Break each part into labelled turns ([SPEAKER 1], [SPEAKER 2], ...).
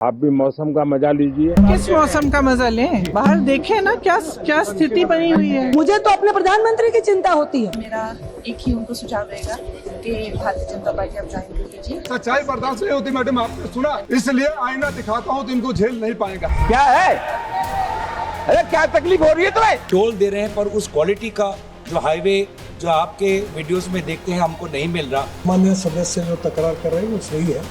[SPEAKER 1] आप भी मौसम का मजा लीजिए।
[SPEAKER 2] किस मौसम का मजा लें? बाहर देखें ना क्या स्थिति बनी हुई है।
[SPEAKER 3] मुझे तो अपने प्रधानमंत्री की चिंता होती है।
[SPEAKER 4] मेरा एक ही उनको सुझाव रहेगा कि भारतीय जनता पार्टी आप ज्वाइन कर लीजिए।
[SPEAKER 5] सच्चाई बर्दाश्त नहीं होती मैडम, आपने सुना, इसलिए आईना दिखाता हूँ तो इनको झेल नहीं पाएगा।
[SPEAKER 6] क्या है? अरे क्या तकलीफ हो रही है तुम्हें?
[SPEAKER 7] टोल दे रहे हैं पर उस क्वालिटी का जो हाईवे जो आपके वीडियोस में देखते हैं हमको नहीं मिल रहा।
[SPEAKER 8] माननीय सदस्य जो तकरार कर रहे हैं वो सही है।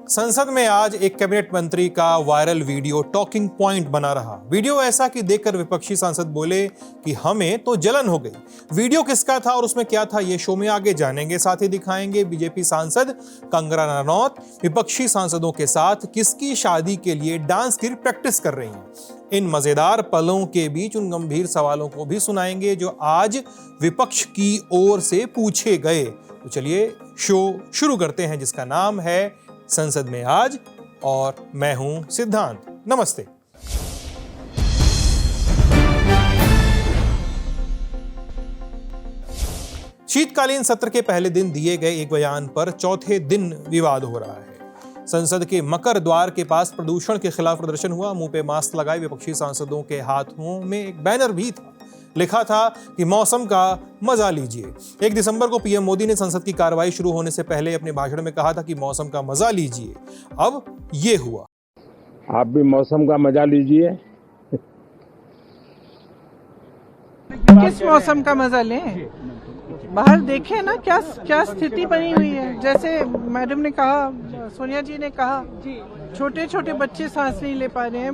[SPEAKER 9] संसद में आज एक कैबिनेट मंत्री का वायरल वीडियो टॉकिंग पॉइंट बना रहा। वीडियो ऐसा कि देखकर विपक्षी सांसद बोले कि हमें तो जलन हो गई। वीडियो किसका था और उसमें क्या था ये शो में आगे जानेंगे, साथ ही दिखाएंगे बीजेपी सांसद कंगना रनौत विपक्षी सांसदों के साथ किसकी शादी के लिए डांस की प्रैक्टिस कर रही हैं। इन मजेदार पलों के बीच उन गंभीर सवालों को भी सुनाएंगे जो आज विपक्ष की ओर से पूछे गए। तो चलिए शो शुरू करते हैं जिसका नाम है संसद में आज, और मैं हूं सिद्धांत। नमस्ते। शीतकालीन सत्र के पहले दिन दिए गए एक बयान पर चौथे दिन विवाद हो रहा है। संसद के मकर द्वार के पास प्रदूषण के खिलाफ प्रदर्शन हुआ। मुंह पे मास्क लगाए विपक्षी सांसदों के हाथों में एक बैनर भी था, लिखा था कि मौसम का मजा लीजिए। 1 दिसंबर को पीएम मोदी ने संसद की कार्रवाई शुरू होने से पहले अपने भाषण में कहा था कि मौसम का मजा लीजिए। अब ये हुआ।
[SPEAKER 1] आप भी मौसम का मजा लीजिए।
[SPEAKER 2] किस मौसम का मजा लें? बाहर देखें ना क्या स्थिति बनी हुई है। जैसे मैडम ने कहा, सोनिया जी ने कहा, छोटे छोटे बच्चे सांस नहीं ले पा रहे हैं,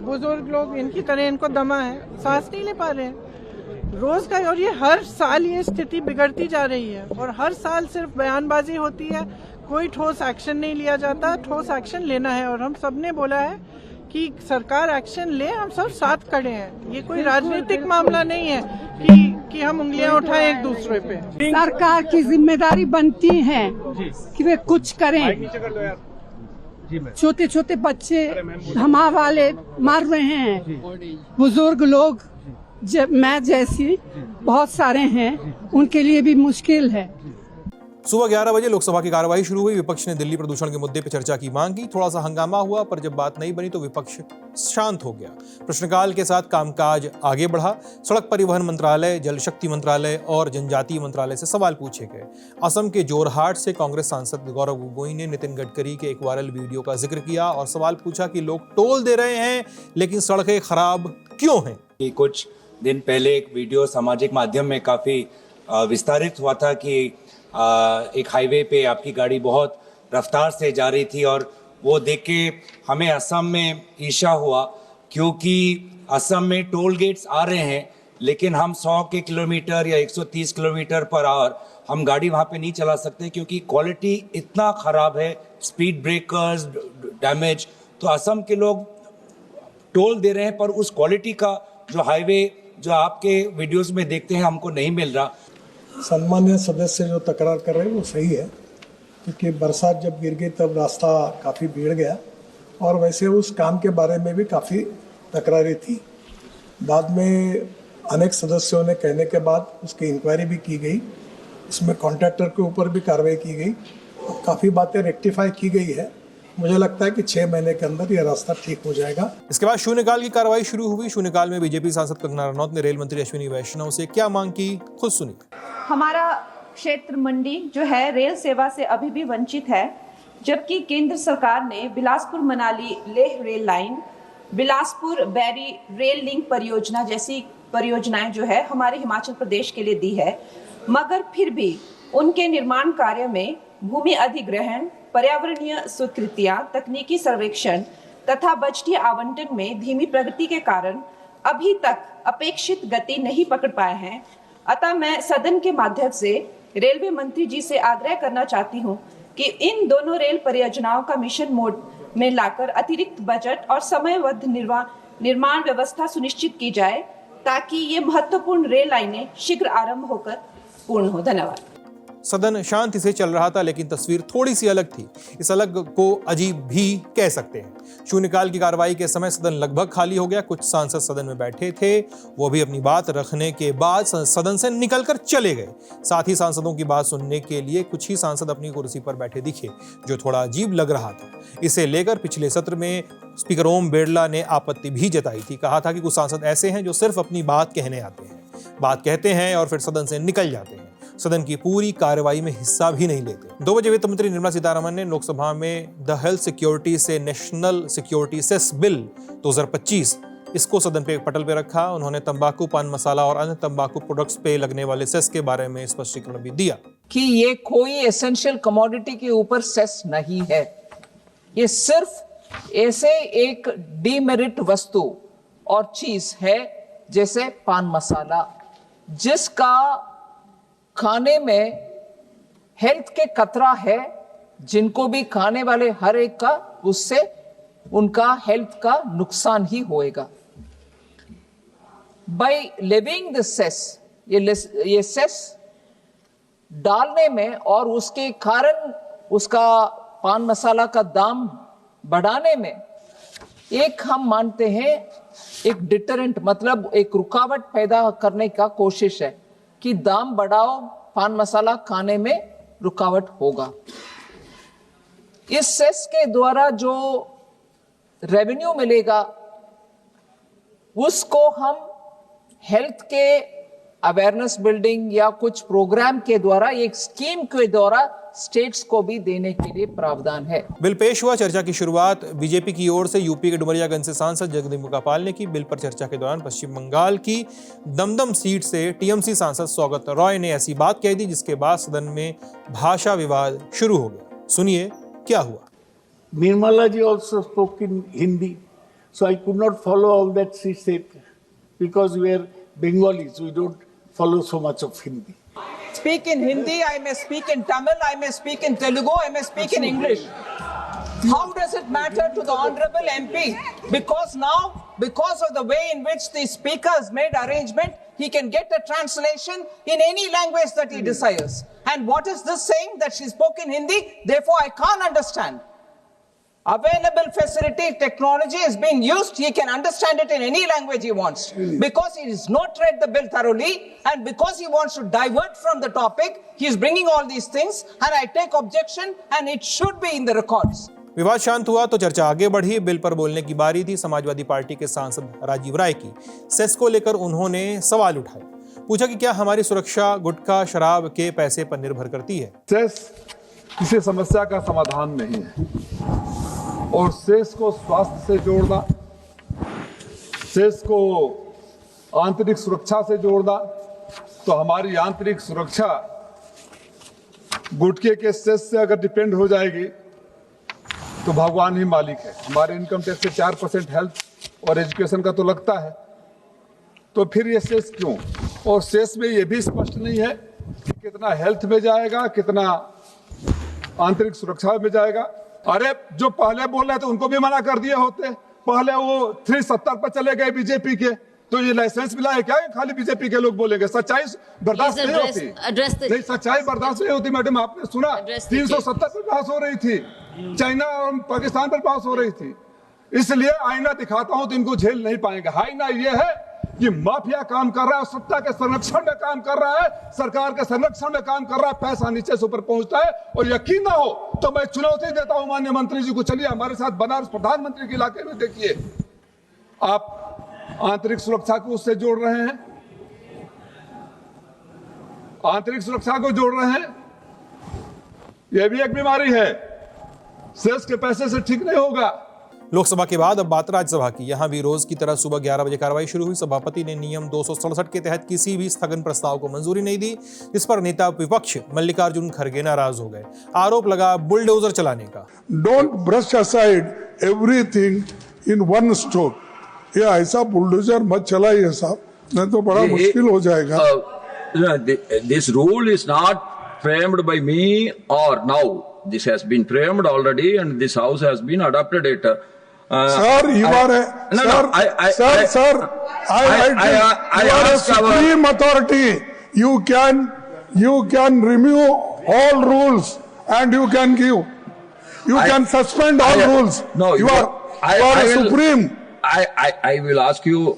[SPEAKER 2] बुजुर्ग लोग इनकी तरह इनको दमा है, सांस नहीं ले पा रहे हैं रोज का। और ये हर साल ये स्थिति बिगड़ती जा रही है और हर साल सिर्फ बयानबाजी होती है, कोई ठोस एक्शन नहीं लिया जाता। ठोस एक्शन लेना है और हम सब ने बोला है कि सरकार एक्शन ले, हम सब साथ खड़े हैं। ये कोई राजनीतिक मामला नहीं है कि हम उंगलियां उठाएं एक दूसरे पे।
[SPEAKER 3] सरकार की जिम्मेदारी बनती है कि वे कुछ करें। छोटे छोटे बच्चे धमा वाले मार रहे हैं, बुजुर्ग लोग मैं जैसी बहुत सारे हैं, उनके लिए भी मुश्किल है।
[SPEAKER 9] सुबह 11 बजे लोकसभा की कार्रवाई शुरू हुई। विपक्ष ने दिल्ली प्रदूषण के मुद्दे पर चर्चा की मांग की। थोड़ा सा हंगामा हुआ, पर जब बात नहीं बनी तो विपक्ष शांत हो गया। प्रश्नकाल के साथ कामकाज आगे बढ़ा। सड़क परिवहन मंत्रालय, जल शक्ति मंत्रालय और जनजातीय मंत्रालय से सवाल पूछे गए। असम के जोरहाट से कांग्रेस सांसद गौरव गोगोई ने नितिन गडकरी के एक वायरल वीडियो का जिक्र किया और सवाल पूछा कि लोग टोल दे रहे हैं लेकिन सड़कें खराब क्यों हैं।
[SPEAKER 7] कुछ दिन पहले एक वीडियो सामाजिक माध्यम में काफी विस्तारित हुआ था कि एक हाईवे पे आपकी गाड़ी बहुत रफ्तार से जा रही थी और वो देख के हमें असम में ईर्ष्या हुआ, क्योंकि असम में टोल गेट्स आ रहे हैं लेकिन हम 100 के किलोमीटर या 130 किलोमीटर पर आवर हम गाड़ी वहाँ पे नहीं चला सकते क्योंकि क्वालिटी इतना ख़राब है, स्पीड ब्रेकर्स डैमेज। तो असम के लोग टोल दे रहे हैं पर उस क्वालिटी का जो हाईवे जो आपके वीडियोस में देखते हैं हमको नहीं मिल रहा।
[SPEAKER 8] सम्मान्य सदस्य जो तकरार कर रहे हैं वो सही है, क्योंकि बरसात जब गिर गई तब रास्ता काफ़ी बिगड़ गया और वैसे उस काम के बारे में भी काफ़ी तकरारें थी। बाद में अनेक सदस्यों ने कहने के बाद उसकी इंक्वायरी भी की गई, उसमें कॉन्ट्रैक्टर के ऊपर भी कार्रवाई की गई, काफ़ी बातें रेक्टिफाई की गई है। मुझे लगता है कि 6 महीने के अंदर यह रास्ता ठीक हो जाएगा।
[SPEAKER 9] इसके बाद शून्यकाल की कार्रवाई शुरू हुई। शून्यकाल में बीजेपी सांसद कंगना रनौत ने रेल मंत्री अश्विनी वैष्णव से क्या मांग की, खुद सुनिए।
[SPEAKER 4] हमारा क्षेत्र मंडी जो है रेल सेवा से अभी भी वंचित है, जबकि केंद्र सरकार ने बिलासपुर मनाली लेह रेल लाइन, बिलासपुर बैरी रेल लिंक परियोजना जैसी परियोजनाएं जो है हमारे हिमाचल प्रदेश के लिए दी है, मगर फिर भी उनके निर्माण कार्य में भूमि अधिग्रहण, पर्यावरणीय स्वीकृतियां, तकनीकी सर्वेक्षण तथा बजटीय आवंटन में धीमी प्रगति के कारण अभी तक अपेक्षित गति नहीं पकड़ पाए हैं। अतः मैं सदन के माध्यम से रेलवे मंत्री जी से आग्रह करना चाहती हूं कि इन दोनों रेल परियोजनाओं का मिशन मोड में लाकर अतिरिक्त बजट और समयबद्ध निर्माण व्यवस्था सुनिश्चित की जाए ताकि ये महत्वपूर्ण रेल लाइनें शीघ्र आरंभ होकर पूर्ण हो। धन्यवाद।
[SPEAKER 9] सदन शांति से चल रहा था, लेकिन तस्वीर थोड़ी सी अलग थी। इस अलग को अजीब भी कह सकते हैं। शून्यकाल की कार्रवाई के समय सदन लगभग खाली हो गया। कुछ सांसद सदन में बैठे थे, वो भी अपनी बात रखने के बाद सदन से निकलकर चले गए। साथ ही सांसदों की बात सुनने के लिए कुछ ही सांसद अपनी कुर्सी पर बैठे दिखे, जो थोड़ा अजीब लग रहा था। इसे लेकर पिछले सत्र में स्पीकर ओम बिरला ने आपत्ति भी जताई थी। कहा था कि कुछ सांसद ऐसे हैं जो सिर्फ अपनी बात कहने आते हैं, बात कहते हैं और फिर सदन से निकल जाते हैं, सदन की पूरी कार्रवाई में हिस्सा भी नहीं लेते। 2 बजे वित्त मंत्री निर्मला सीतारमण ने लोकसभा में द हेल्थ सिक्योरिटी से नेशनल सिक्योरिटी सेस बिल 2025 इसको सदन पे पटल पे रखा। उन्होंने तंबाकू, पान मसाला और अन्य तंबाकू प्रोडक्ट्स पे लगने वाले सेस के बारे में स्पष्टीकरण भी दिया
[SPEAKER 10] कि ये कोई एसेंशियल कमोडिटी के ऊपर सेस नहीं है। ये सिर्फ ऐसे एक डीमेरिट वस्तु और चीज है जैसे पान मसाला, जिसका खाने में हेल्थ के खतरा है। जिनको भी खाने वाले हर एक का उससे उनका हेल्थ का नुकसान ही होएगा। बाय लेविंग द सेस, ये सेस डालने में और उसके कारण उसका पान मसाला का दाम बढ़ाने में एक हम मानते हैं एक डिटरेंट, मतलब एक रुकावट पैदा करने का कोशिश है कि दाम बढ़ाओ, पान मसाला खाने में रुकावट होगा। इस सेस के द्वारा जो रेवेन्यू मिलेगा उसको हम हेल्थ के अवेयरनेस बिल्डिंग या कुछ प्रोग्राम के द्वारा, एक स्कीम के द्वारा स्टेट्स को भी देने के लिए प्रावधान है।
[SPEAKER 9] बिल पेश हुआ। चर्चा की शुरुआत बीजेपी की ओर से यूपी के डुमरियागंज से सांसद जगदम्बिका पाल ने की। बिल पर चर्चा के दौरान पश्चिम बंगाल की दमदम सीट से टीएमसी सांसद सौगत रॉय ने ऐसी बात कह दी जिसके बाद सदन में भाषा विवाद शुरू हो गया। सुनिए क्या हुआ।
[SPEAKER 11] Nirmala ji also spoke in Hindi, so I could not follow all that she said because we are Bengalis, we don't follow so much of Hindi.
[SPEAKER 10] Speak in Hindi, I may speak in Tamil, I may speak in Telugu, I may speak in English. How does it matter to the Honorable MP? Because now, because of the way in which the speaker has made arrangement, he can get a translation in any language that he desires. And what is this saying? That she spoke in Hindi, therefore I can't understand. Available facility, technology is being used. He can understand it in any language he wants. Because he has not read the bill thoroughly and because he wants to divert from the topic, he is bringing all these things and I take objection and it should be in the records.
[SPEAKER 9] विवाद शांत हुआ तो चर्चा आगे बढ़ी। Bill पर बोलने की बारी थी समाजवादी पार्टी के सांसद राजीव राय की। सेस को लेकर उन्होंने सवाल उठाए। पूछा कि क्या हमारी सुरक्षा गुटखा शराब के पैसे पर निर्भर करती है।
[SPEAKER 5] सेस किसी समस्या का समाधान नहीं है और सेस को स्वास्थ्य से जोड़ना, सेस को आंतरिक सुरक्षा से जोड़ना, तो हमारी आंतरिक सुरक्षा गुटखे के सेस से अगर डिपेंड हो जाएगी तो भगवान ही मालिक है। हमारे इनकम टैक्स से 4% हेल्थ और एजुकेशन का तो लगता है, तो फिर ये सेस क्यों? और सेस में ये भी स्पष्ट नहीं है कि कितना हेल्थ में जाएगा, कितना आंतरिक सुरक्षा में जाएगा। अरे जो पहले बोल रहे थे उनको भी मना कर दिए होते। पहले वो 370 पर चले गए बीजेपी के, तो ये लाइसेंस मिला है क्या? खाली बीजेपी के लोग बोलेंगे। सच्चाई बर्दाश्त नहीं होती, नहीं सच्चाई बर्दाश्त नहीं होती। मैडम आपने सुना 370 पर पास हो रही थी, चाइना और पाकिस्तान पर पास हो रही थी। इसलिए आईना दिखाता हूं तो इनको झेल नहीं पाएंगे। आईना ये है कि माफिया काम कर रहा है, सत्ता के संरक्षण में काम कर रहा है, सरकार के संरक्षण में काम कर रहा है, पैसा नीचे से ऊपर पहुंचता है। और यकीन ना हो तो मैं चुनौती देता हूं माननीय मंत्री जी को, चलिए हमारे साथ बनारस प्रधानमंत्री के इलाके में देखिए, आप आंतरिक सुरक्षा को उससे जोड़ रहे हैं, आंतरिक सुरक्षा को जोड़ रहे हैं। यह भी एक बीमारी है, सेस के पैसे से ठीक नहीं होगा।
[SPEAKER 9] लोकसभा के बाद अब बात राज्यसभा की। यहां भी रोज की तरह सुबह 11 बजे कार्रवाई शुरू हुई। सभापति ने नियम 267 के तहत किसी भी स्थगन प्रस्ताव को मंजूरी नहीं दी, जिस पर नेता विपक्ष मल्लिकार्जुन खड़गे नाराज हो गए। आरोप लगा बुलडोजर चलाने का।
[SPEAKER 12] Don't brush aside everything in one stroke. ये ऐसा बुलडोजर मत चलाइए साहब, नहीं तो बड़ा मुश्किल हो जाएगा।
[SPEAKER 6] This rule is not framed by me or now. This has been framed already and this house has been adopted it.
[SPEAKER 12] Sir, you are a sir. I are a supreme authority. You can remove all rules and you can give. You can suspend all rules.
[SPEAKER 6] No,
[SPEAKER 12] you are supreme.
[SPEAKER 6] I will ask you,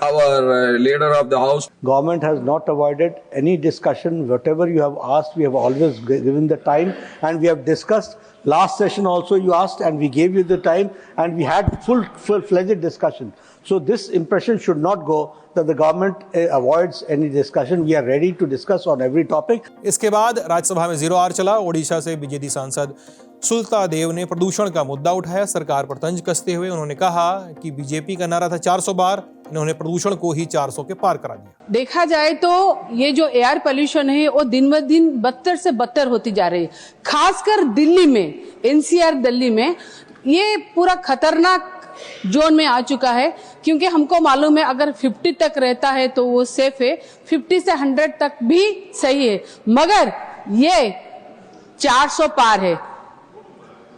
[SPEAKER 6] our leader of the house.
[SPEAKER 13] Government has not avoided any discussion. Whatever you have asked, we have always given the time, and we have discussed. Last session also you asked, and we gave you the time, and we had full-fledged discussion. So this impression should not go that the government avoids any discussion. We are ready to discuss on every topic.
[SPEAKER 9] इसके बाद राज्यसभा में 0 are चला। ओडिशा से BJD सांसद सुलता देव ने प्रदूषण का मुद्दा उठाया। सरकार पर तंज कसते हुए उन्होंने कहा कि बीजेपी का नारा था 400 बार, इन्होंने प्रदूषण को ही 400 के पार करा दिया।
[SPEAKER 3] देखा जाए तो ये जो एयर पोल्यूशन है वो दिन ब दिन बदतर से बदतर होती जा रही है। खासकर दिल्ली में, एनसीआर दिल्ली में ये पूरा खतरनाक जोन में आ चुका है, क्योंकि हमको मालूम है अगर 50 तक रहता है तो वो सेफ है, 50 से 100 तक भी सही है, मगर ये 400 पार है।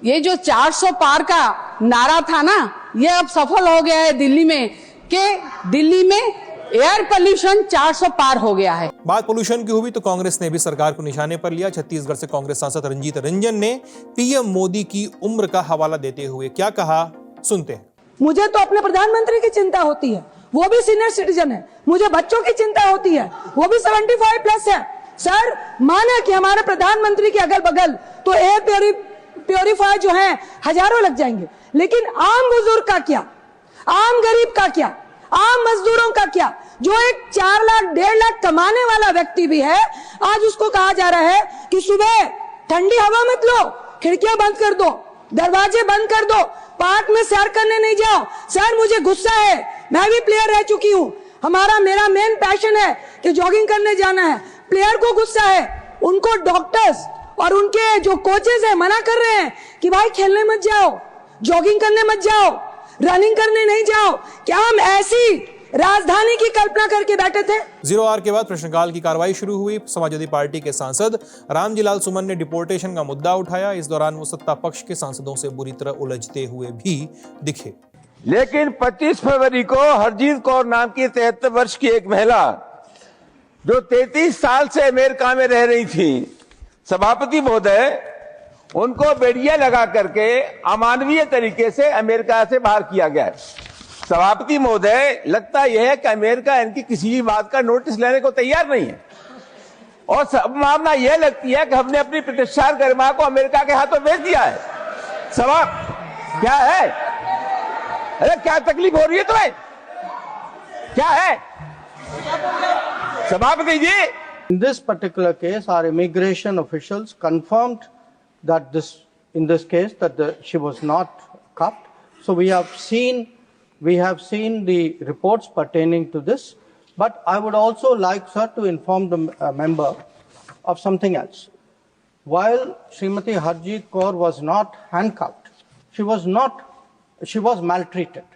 [SPEAKER 3] ये जो 400 पार का नारा था ना, ये अब सफल हो गया है दिल्ली में, कि दिल्ली में एयर पोल्यूशन 400 पार हो गया है।
[SPEAKER 9] बात पोल्यूशन की हुई तो कांग्रेस ने भी सरकार को निशाने पर लिया। छत्तीसगढ़ से कांग्रेस सांसद रंजीत रंजन ने पीएम मोदी की उम्र का हवाला देते हुए क्या कहा, सुनते हैं।
[SPEAKER 3] मुझे तो अपने प्रधानमंत्री की चिंता होती है, वो भी सीनियर सिटीजन है। मुझे बच्चों की चिंता होती है, वो भी 75 प्लस है। सर, माना कि हमारे प्रधानमंत्री के अगल बगल तो एयर प्योरीफायर जो है हजारों लग जाएंगे, लेकिन आम बुजुर्ग का क्या, आम गरीब का क्या, आम मजदूरों का क्या, जो एक 4 लाख 1.5 लाख कमाने वाला व्यक्ति भी है, आज उसको कहा जा रहा है कि सुबह ठंडी हवा मत लो, खिड़कियां बंद कर दो, दरवाजे बंद कर दो, पार्क में सैर करने नहीं जाओ। सर, मुझे गुस्सा है, मैं भी प्लेयर रह चुकी हूँ, मेरा मेन पैशन है कि जॉगिंग करने जाना है। प्लेयर को गुस्सा है, उनको डॉक्टर्स और उनके जो कोचेस है मना कर रहे हैं कि भाई खेलने मत जाओ, जॉगिंग करने मत जाओ, रनिंग करने नहीं जाओ। क्या हम ऐसी राजधानी की कल्पना करके बैठे थे?
[SPEAKER 9] 0 आर के बाद प्रश्नकाल की कार्रवाई शुरू हुई। समाजवादी पार्टी के सांसद रामजी लाल सुमन ने डिपोर्टेशन का मुद्दा उठाया। इस दौरान वो सत्ता पक्ष के सांसदों से बुरी तरह उलझते हुए भी दिखे।
[SPEAKER 1] लेकिन 25 फरवरी को हरजीत कौर नाम की 73 वर्ष की एक महिला जो 33 साल से अमेरिका में रह रही थी, सभापति महोदय, उनको बेड़िया लगा करके अमानवीय तरीके से अमेरिका से बाहर किया गया है। सभापति महोदय, लगता यह है कि अमेरिका इनकी किसी भी बात का नोटिस लेने को तैयार नहीं है, और संभावना यह लगती है कि हमने अपनी प्रतिष्ठा गरिमा को अमेरिका के हाथों बेच दिया है। सवाल क्या है? अरे क्या तकलीफ हो रही है तुम्हें? क्या है सभापति जी?
[SPEAKER 13] In this particular case, our immigration officials confirmed that in this case she was not cuffed. So we have seen the reports pertaining to this. But I would also like, sir, to inform the member of something else. While Srimati Harjeet Kaur was not handcuffed, she was maltreated.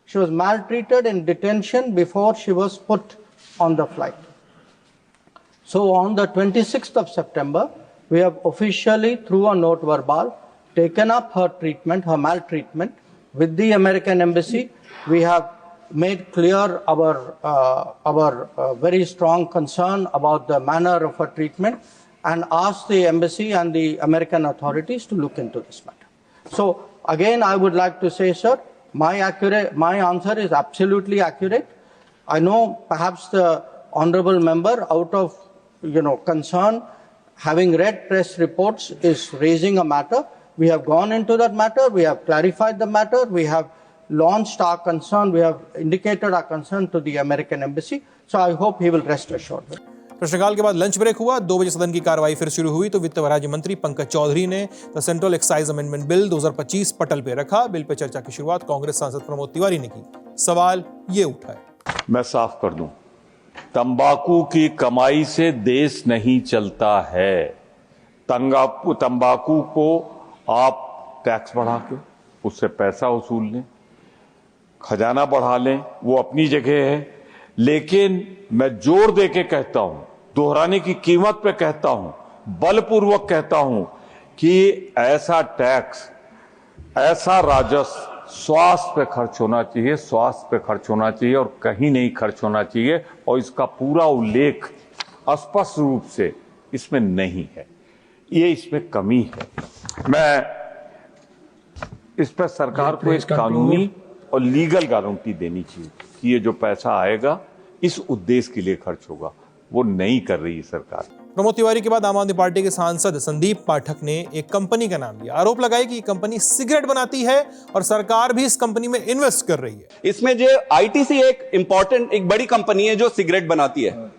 [SPEAKER 13] She was maltreated in detention before she was put on the flight. So on the 26th of September, we have officially, through a note verbal, taken up her treatment, her maltreatment, with the American Embassy. We have made clear our very strong concern about the manner of her treatment and asked the Embassy and the American authorities to look into this matter. So again, I would like to say, sir, my answer is absolutely accurate. I know perhaps the honorable member, out of concern, having read press reports, is raising a matter. We have gone into that matter. We have clarified the matter. We have launched our concern. We have indicated our concern to the American Embassy. So I hope he will rest assured.
[SPEAKER 9] प्रश्नकाल के बाद lunch break हुआ। 2 बजे सदन की कार्रवाई फिर शुरू हुई तो वित्त राज्य मंत्री पंकज चौधरी ने the central excise amendment bill 2025 पटल पे रखा। बिल पे चर्चा की शुरुआत कांग्रेस सांसद प्रमोद तिवारी ने की। सवाल ये उठा है,
[SPEAKER 14] मैं साफ कर दूं, तंबाकू की कमाई से देश नहीं चलता है। तंबाकू को आप टैक्स बढ़ा के उससे पैसा वसूल लें, खजाना बढ़ा लें, वो अपनी जगह है, लेकिन मैं जोर दे के कहता हूं, दोहराने की कीमत पे कहता हूं, बलपूर्वक कहता हूं कि ऐसा टैक्स, ऐसा राजस्व स्वास्थ्य पे खर्च होना चाहिए, स्वास्थ्य पे खर्च होना चाहिए और कहीं नहीं खर्च होना चाहिए। और इसका पूरा उल्लेख स्पष्ट रूप से इसमें नहीं है। ये इसमें कमी है। मैं इस पर सरकार को एक कानूनी और लीगल गारंटी देनी चाहिए कि ये जो पैसा आएगा इस उद्देश्य के लिए खर्च होगा, वो नहीं कर रही है सरकार।
[SPEAKER 9] प्रमोद तिवारी के बाद आम आदमी पार्टी के सांसद संदीप पाठक ने एक कंपनी का नाम लिया, आरोप लगाया कि ये कंपनी सिगरेट बनाती है और सरकार भी इस कंपनी में इन्वेस्ट कर रही है।
[SPEAKER 15] इसमें जो आईटीसी एक बड़ी कंपनी है जो सिगरेट बनाती है।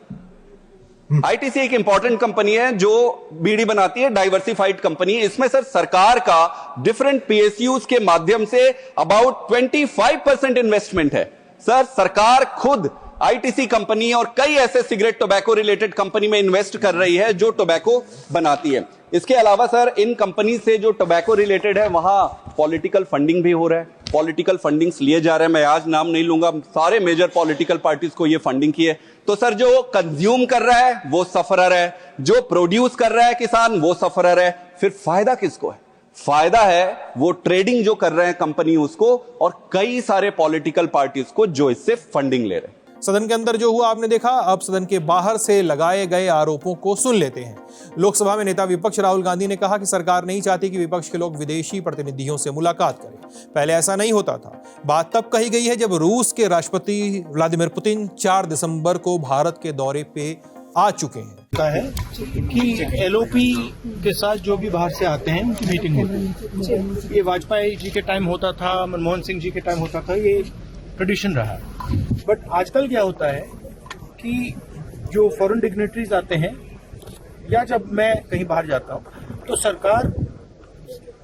[SPEAKER 15] आईटीसी एक इंपॉर्टेंट कंपनी है जो बीड़ी बनाती है, डाइवर्सिफाइड कंपनी है। इसमें सर सरकार का डिफरेंट पीएसयूज के माध्यम से अबाउट 25% इन्वेस्टमेंट है। सर सरकार खुद आईटीसी कंपनी और कई ऐसे सिगरेट टोबैको रिलेटेड कंपनी में इन्वेस्ट कर रही है जो टोबैको बनाती है। इसके अलावा सर इन कंपनी से जो टोबैको रिलेटेड है वहां पॉलिटिकल फंडिंग भी हो रहा है, पॉलिटिकल फंडिंग्स लिए जा रहे हैं। मैं आज नाम नहीं लूंगा, सारे मेजर पॉलिटिकल पार्टीज को ये फंडिंग की है। तो सर जो कंज्यूम कर रहा है वो सफरर है, जो प्रोड्यूस कर रहा है किसान वो सफरर है। फिर फायदा किसको है? फायदा है वो ट्रेडिंग जो कर रहे हैं कंपनी उसको, और कई सारे पॉलिटिकल पार्टीज को जो इससे फंडिंग ले रहे हैं।
[SPEAKER 9] सदन के अंदर जो हुआ आपने देखा, अब सदन के बाहर से लगाए गए आरोपों को सुन लेते हैं। लोकसभा में नेता विपक्ष राहुल गांधी ने कहा कि सरकार नहीं चाहती कि विपक्ष के लोग विदेशी प्रतिनिधियों से मुलाकात करें। पहले ऐसा नहीं होता था। बात तब कही गई है जब रूस के राष्ट्रपति व्लादिमीर पुतिन 4 दिसंबर को भारत के दौरे पे आ चुके हैं।
[SPEAKER 16] है कि एलओपी के साथ जो भी बाहर से आते हैं उनकी मीटिंग होती है। ये वाजपेयी जी के टाइम होता था, मनमोहन सिंह जी के टाइम होता था, ये ट्रेडिशन रहा। बट आजकल क्या होता है कि जो फॉरेन डिग्नेटरीज आते हैं या जब मैं कहीं बाहर जाता हूं तो सरकार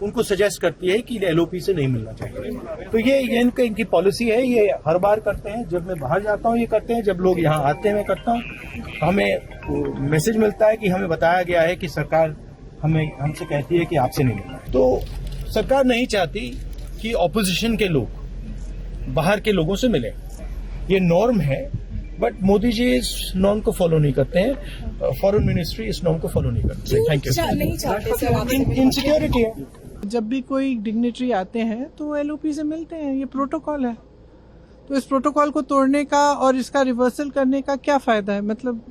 [SPEAKER 16] उनको सजेस्ट करती है कि एलओपी से नहीं मिलना चाहिए। तो ये इनकी पॉलिसी है, ये हर बार करते हैं। जब मैं बाहर जाता हूँ ये करते हैं, जब लोग यहाँ आते हैं मैं करता हूँ। हमें मैसेज मिलता है कि हमें बताया गया है कि सरकार हमसे कहती है कि आपसे नहीं मिलना। तो सरकार नहीं चाहती कि ऑपोजिशन के लोग बाहर के लोगों से मिले, ये नॉर्म है। बट मोदी जी इस नॉर्म को फॉलो नहीं करते हैं, फॉरेन मिनिस्ट्री इस नॉर्म को फॉलो नहीं करती है। Thank you. इनसिक्योरिटी है।
[SPEAKER 2] जब भी कोई डिग्नेटरी आते हैं तो एलओपी से मिलते हैं, ये प्रोटोकॉल है। तो इस प्रोटोकॉल को तोड़ने का और इसका रिवर्सल करने का क्या फायदा है? मतलब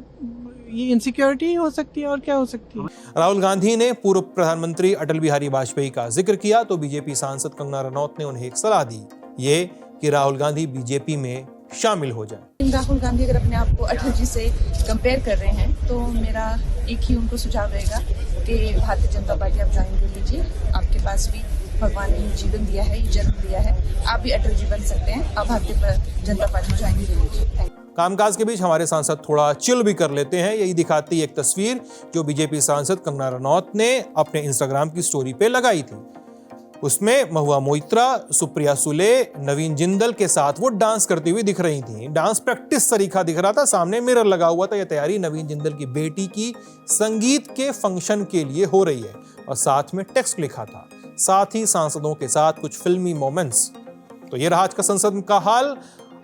[SPEAKER 2] ये इनसिक्योरिटी हो सकती है और क्या हो सकती है?
[SPEAKER 9] राहुल गांधी ने पूर्व प्रधानमंत्री अटल बिहारी वाजपेयी का जिक्र किया तो बीजेपी सांसद कंगना रनौत ने उन्हें एक सलाह दी, ये कि राहुल गांधी बीजेपी में शामिल हो जाए।
[SPEAKER 4] राहुल गांधी अगर अपने आप को अटल जी से कंपेयर कर रहे हैं तो मेरा एक ही उनको सुझाव रहेगा कि भारतीय जनता पार्टी आप ज्वाइन कर लीजिए। आपके पास भी भगवान ने जीवन दिया है, जन्म दिया है, आप भी अटल जी बन सकते हैं। आप भारतीय जनता पार्टी ज्वाइन कर लीजिए।
[SPEAKER 9] कामकाज के बीच हमारे सांसद थोड़ा चिल भी कर लेते हैं। यही दिखाती एक तस्वीर जो बीजेपी सांसद कंगना रनौत ने अपने इंस्टाग्राम की स्टोरी पे लगाई थी। उसमें महुआ मोइत्रा, सुप्रिया सुले, नवीन जिंदल के साथ वो डांस करती हुई दिख रही थी। डांस प्रैक्टिस तरीका दिख रहा था, सामने मिरर लगा हुआ था। यह तैयारी नवीन जिंदल की बेटी की संगीत के फंक्शन के लिए हो रही है और साथ में टेक्स्ट लिखा था, साथ ही सांसदों के साथ कुछ फिल्मी मोमेंट्स। तो ये रहा आज का संसद का हाल।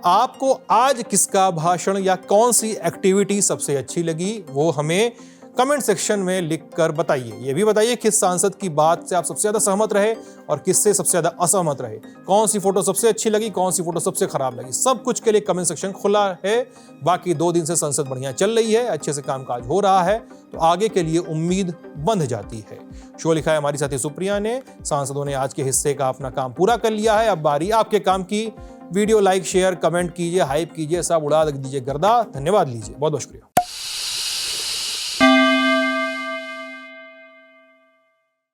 [SPEAKER 9] आपको आज किसका भाषण या कौन सी एक्टिविटी सबसे अच्छी लगी वो हमें कमेंट सेक्शन में लिखकर बताइए। ये भी बताइए किस सांसद की बात से आप सबसे ज्यादा सहमत रहे और किससे सबसे ज्यादा असहमत रहे। कौन सी फोटो सबसे अच्छी लगी, कौन सी फोटो सबसे खराब लगी। सब कुछ के लिए कमेंट सेक्शन खुला है। बाकी 2 दिन से संसद बढ़िया चल रही है, अच्छे से कामकाज हो रहा है, तो आगे के लिए उम्मीद बंध जाती है। शो लिखा है हमारी साथी सुप्रिया ने। सांसदों ने आज के हिस्से का अपना काम पूरा कर लिया है, अब बारी आपके काम की। वीडियो लाइक, शेयर, कमेंट कीजिए, हाइप कीजिए, सब उड़ा दीजिए गर्दा। धन्यवाद लीजिए, बहुत बहुत शुक्रिया।